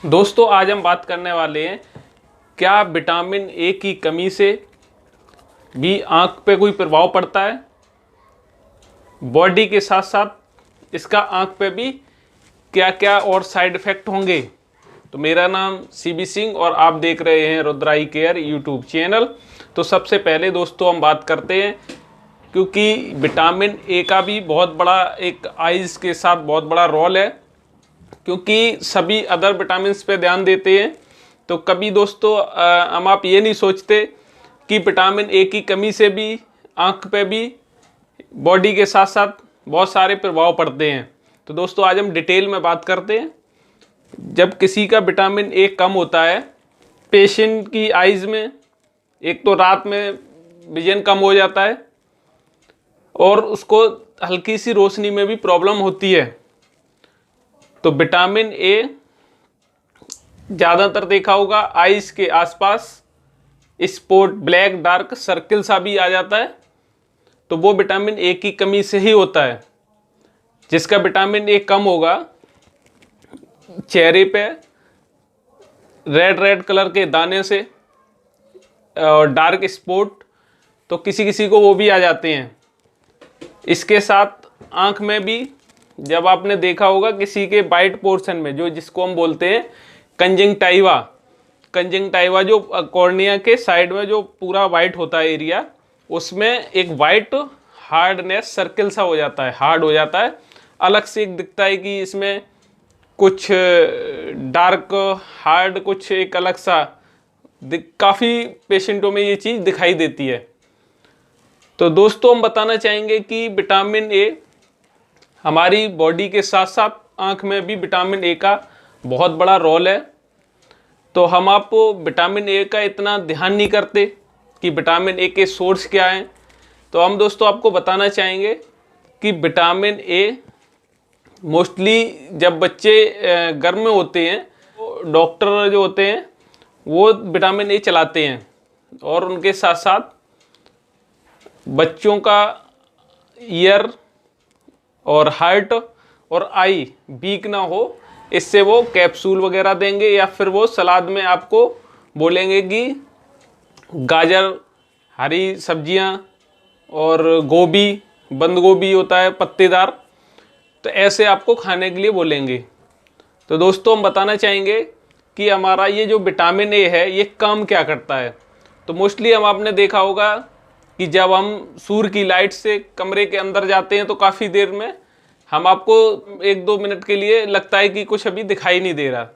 दोस्तों आज हम बात करने वाले हैं क्या विटामिन ए की कमी से भी आँख पे कोई प्रभाव पड़ता है। बॉडी के साथ साथ इसका आँख पे भी क्या क्या और साइड इफ़ेक्ट होंगे। तो मेरा नाम सीबी सिंह और आप देख रहे हैं रुद्र आई केयर यूट्यूब चैनल। तो सबसे पहले दोस्तों हम बात करते हैं क्योंकि विटामिन ए का भी बहुत बड़ा एक आइज़ के साथ बहुत बड़ा रोल है, क्योंकि सभी अदर विटामिन्स पे ध्यान देते हैं तो कभी दोस्तों हम आप ये नहीं सोचते कि विटामिन ए की कमी से भी आँख पे भी बॉडी के साथ साथ बहुत सारे प्रभाव पड़ते हैं। तो दोस्तों आज हम डिटेल में बात करते हैं। जब किसी का विटामिन ए कम होता है पेशेंट की आइज़ में, एक तो रात में विजन कम हो जाता है और उसको हल्की सी रोशनी में भी प्रॉब्लम होती है। तो विटामिन ए ज़्यादातर देखा होगा आइज़ के आसपास स्पॉट, ब्लैक डार्क सर्किल सा भी आ जाता है, तो वो विटामिन ए की कमी से ही होता है। जिसका विटामिन ए कम होगा चेहरे पे रेड रेड कलर के दाने से और डार्क स्पॉट, तो किसी किसी को वो भी आ जाते हैं। इसके साथ आँख में भी जब आपने देखा होगा किसी के वाइट पोर्शन में, जो जिसको हम बोलते हैं कंजंक्टिवा, कंजंक्टिवा जो कॉर्निया के साइड में जो पूरा वाइट होता है एरिया, उसमें एक वाइट हार्डनेस सर्किल सा हो जाता है, हार्ड हो जाता है, अलग से एक दिखता है कि इसमें कुछ डार्क हार्ड कुछ एक अलग सा काफ़ी पेशेंटों में ये चीज़ दिखाई देती है। तो दोस्तों हम बताना चाहेंगे कि विटामिन ए हमारी बॉडी के साथ साथ आँख में भी विटामिन ए का बहुत बड़ा रोल है। तो हम आपको विटामिन ए का इतना ध्यान नहीं करते कि विटामिन ए के सोर्स क्या हैं। तो हम दोस्तों आपको बताना चाहेंगे कि विटामिन ए मोस्टली जब बच्चे घर में होते हैं तो डॉक्टर जो होते हैं वो विटामिन ए चलाते हैं, और उनके साथ साथ बच्चों का ईयर और हार्ट और आई वीक ना हो, इससे वो कैप्सूल वगैरह देंगे या फिर वो सलाद में आपको बोलेंगे कि गाजर, हरी सब्जियां और गोभी, बंद गोभी होता है पत्तेदार, तो ऐसे आपको खाने के लिए बोलेंगे। तो दोस्तों हम बताना चाहेंगे कि हमारा ये जो विटामिन ए है ये काम क्या करता है। तो मोस्टली हम आपने देखा होगा कि जब हम सूर्य की लाइट से कमरे के अंदर जाते हैं तो काफ़ी देर में हम आपको 1-2 मिनट के लिए लगता है कि कुछ अभी दिखाई नहीं दे रहा,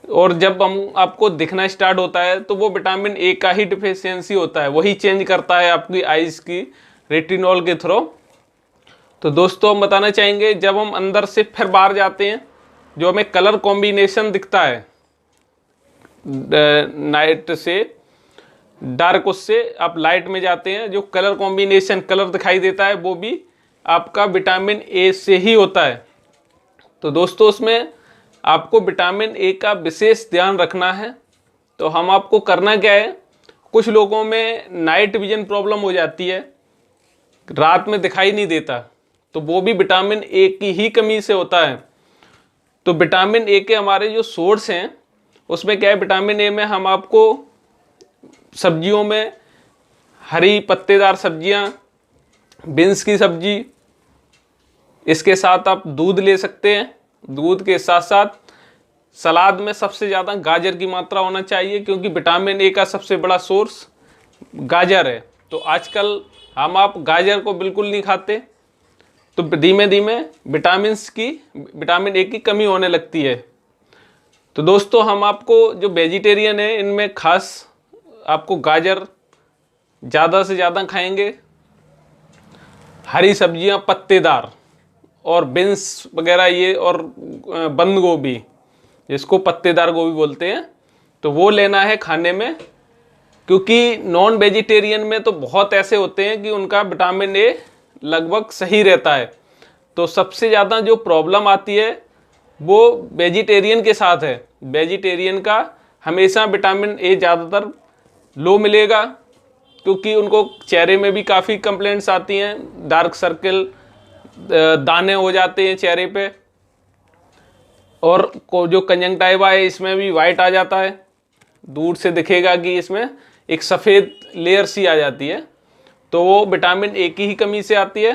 और जब हम आपको दिखना स्टार्ट होता है तो वो विटामिन ए का ही डिफिशियंसी होता है, वही चेंज करता है आपकी आइज़ की रेटिनॉल के थ्रू। तो दोस्तों हम बताना चाहेंगे जब हम अंदर से फिर बाहर जाते हैं जो हमें कलर कॉम्बिनेशन दिखता है नाइट से डार्क, उससे आप लाइट में जाते हैं जो कलर कॉम्बिनेशन कलर दिखाई देता है वो भी आपका विटामिन ए से ही होता है। तो दोस्तों उसमें आपको विटामिन ए का विशेष ध्यान रखना है। तो हम आपको करना क्या है, कुछ लोगों में नाइट विजन प्रॉब्लम हो जाती है, रात में दिखाई नहीं देता, तो वो भी विटामिन ए की ही कमी से होता है। तो विटामिन ए के हमारे जो सोर्स हैं उसमें क्या है, विटामिन ए में हम आपको सब्जियों में हरी पत्तेदार सब्जियां, बीन्स की सब्जी, इसके साथ आप दूध ले सकते हैं। दूध के साथ साथ सलाद में सबसे ज़्यादा गाजर की मात्रा होना चाहिए, क्योंकि विटामिन ए का सबसे बड़ा सोर्स गाजर है। तो आजकल हम आप गाजर को बिल्कुल नहीं खाते, तो धीमे धीमे विटामिन ए की कमी होने लगती है। तो दोस्तों हम आपको जो वेजिटेरियन है इनमें खास आपको गाजर ज़्यादा से ज़्यादा खाएंगे, हरी सब्जियां पत्तेदार और बीन्स वगैरह ये, और बंद गोभी जिसको पत्तेदार गोभी बोलते हैं, तो वो लेना है खाने में। क्योंकि नॉन वेजिटेरियन में तो बहुत ऐसे होते हैं कि उनका विटामिन ए लगभग सही रहता है। तो सबसे ज़्यादा जो प्रॉब्लम आती है वो वेजिटेरियन के साथ है। वेजिटेरियन का हमेशा विटामिन ए ज़्यादातर लो मिलेगा, क्योंकि उनको चेहरे में भी काफ़ी कंप्लेंट्स आती हैं, डार्क सर्किल, दाने हो जाते हैं चेहरे पे। और जो कंजंक्टिवा है इसमें भी वाइट आ जाता है, दूर से दिखेगा कि इसमें एक सफ़ेद लेयर सी आ जाती है, तो वो विटामिन ए की ही कमी से आती है।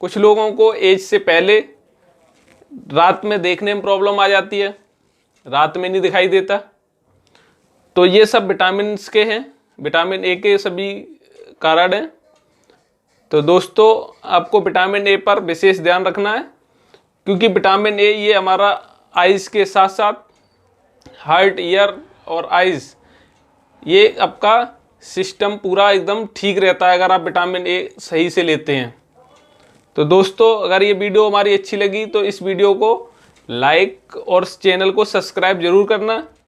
कुछ लोगों को एज से पहले रात में देखने में प्रॉब्लम आ जाती है, रात में नहीं दिखाई देता, तो ये सब विटामिन के हैं, विटामिन ए के सभी कारण हैं। तो दोस्तों आपको विटामिन ए पर विशेष ध्यान रखना है, क्योंकि विटामिन ए ये हमारा आइज़ के साथ साथ हार्ट, ईयर और आइज़, ये आपका सिस्टम पूरा एकदम ठीक रहता है अगर आप विटामिन ए सही से लेते हैं। तो दोस्तों अगर ये वीडियो हमारी अच्छी लगी तो इस वीडियो को लाइक और चैनल को सब्सक्राइब जरूर करना।